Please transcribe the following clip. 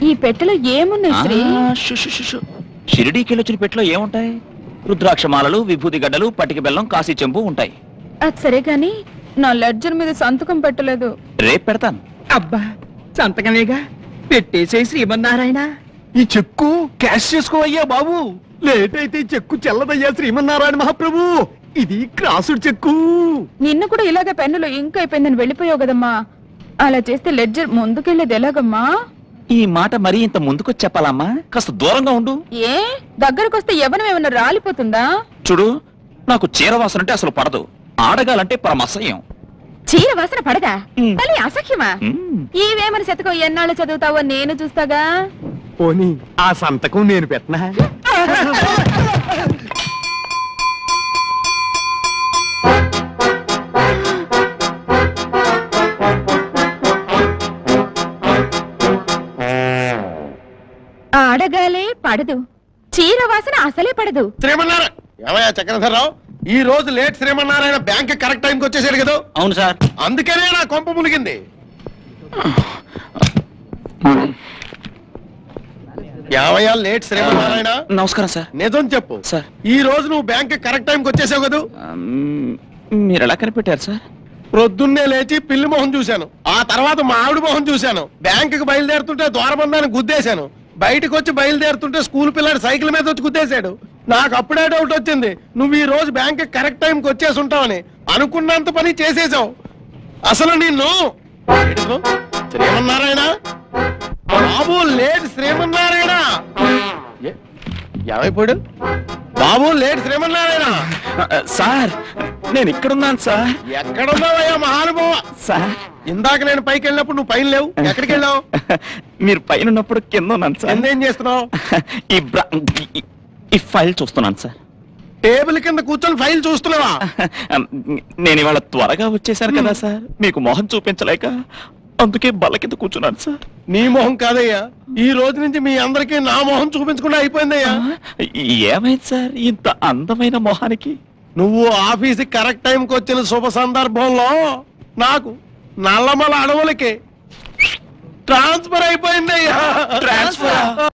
ఈ పెట్టెలో ఏమున్నాయి శ్రీ? షిరిడీకి వెళ్ళొచ్చిన పెట్టెలో ఏముంటాయి? రుద్రాక్షమాలలు, విభూతి గడ్డలు, పటిక బెల్లం, కాశీ చెంబు ఉంటాయి. అది సరే గాని నా లెడ్జర్ మీద సంతకం పెట్టలేదు. రేపు పెడతాను. అబ్బా సంతకమేగా పెట్టేసే శ్రీమన్నారాయణ. ఈ చెక్కు క్యాష్ చేసుకోవయ్యా బాబు. లేట్ అయితే చెక్కు చెల్లదయ్యా శ్రీమన్నారాయణ మహాప్రభు. ఇది క్రాసుడ్ చెక్కు. నిన్ను కూడా ఇలాగే పెన్నులో ఇంక్ అయిపోయిందని వెళ్ళిపోయావు కదమ్మా. అలా చేస్తే లెడ్జర్ ముందుకెళ్ళేది ఎలాగమ్మా? ఈ మాట మరీ ఇంత ముందుకొచ్చి చెప్పాలమ్మా? కాస్త దూరంగా ఉండు. ఏ దగ్గరకొస్తే ఎవరం ఏమన్నా రాలిపోతుందా? చూడు, నాకు చీర వాసన అంటే అసలు పడదు. ఆడగాలంటే పరమసహ్యం. చీర వాసన పడదా? తల్లి అసఖ్యమా? ఈవేమని శతకం ఎన్నాళ్ళు చదువుతావో నేను చూస్తాగా. పోనీ ఆ సంతకం నేను పెట్టనా? ఆడగాలే పడదు, చీర వాసన అసలే పడదు. శ్రీమన్నారాయణ ఏమయ్యా చక్రధరరావు, ఈ రోజు లేట్ శ్రీమన్నారాయణ బ్యాంక్ కరెక్ట్ టైంకి వచ్చేసాడు కదా? అవును సార్. అందుకనే నా కొంప మునిగింది. ఏమయ్యా లేట్ శ్రీమన్నారాయణ? నమస్కారం సార్. నిజం చెప్పు సార్. ఈ రోజు నువ్వు బ్యాంక్ కరెక్ట్ టైంకి వచ్చేసావు కదా? మీరు ఎలా కనిపెట్టారు సార్? ప్రొద్దున్నే లేచి పిల్లి మొహం చూశాను, ఆ తర్వాత మా ఆవిడ మొహం చూశాను. బ్యాంకుకి బయలుదేరుతుంటే ద్వారబంధాన్ని గుద్దేశాను. బయటకు వచ్చి బయలుదేరుతుంటే స్కూల్ పిల్లాడు సైకిల్ మీద వచ్చి గుద్దేశాడు. నాకు అప్పుడే డౌట్ వచ్చింది, నువ్వు ఈ రోజు బ్యాంక్ కరెక్ట్ టైంకి వచ్చేసి ఉంటావని. అనుకున్నంత పని చేసేసావు. అసలు నిన్ను శ్రీమన్నారాయణ బాబు లేట్ శ్రీమన్నారాయణ ఏమైపోయాడు? బాబు లేట్ శ్రీమన్నారాయణ సార్, నేను ఇక్కడున్నాను సార్. ఎక్కడున్నావయ్యా మహానుభావ? సార్, ఇందాక నేను పైకి వెళ్ళినప్పుడు నువ్వు పైన లేవు. ఎక్కడికి వెళ్ళావు? మీరు పైన ఉన్నప్పుడు కింద ఉన్నాను సార్. కింద ఏం చేస్తున్నావు? ఈ ఫైల్ చూస్తున్నాను సార్. టేబుల్ కింద కూర్చొని ఫైల్ చూస్తున్నావా? నేను ఇవాళ త్వరగా వచ్చేసాను కదా సార్, మీకు మొహం చూపించలేక అందుకే బల్ల కింద కూర్చున్నాను సార్. నీ మొహం కాదయ్యా, ఈ రోజు నుంచి మీ అందరికీ నా మొహం చూపించకుండా అయిపోయిందయ్యా. ఏమైంది సార్ ఇంత అందమైన మొహానికి? నువ్వు ఆఫీస్కి కరెక్ట్ టైంకి వచ్చిన శుభ సందర్భంలో నాకు నల్లమల అడవులకి ట్రాన్స్ఫర్ అయిపోయిందయ్యా. ట్రాన్స్ఫర్?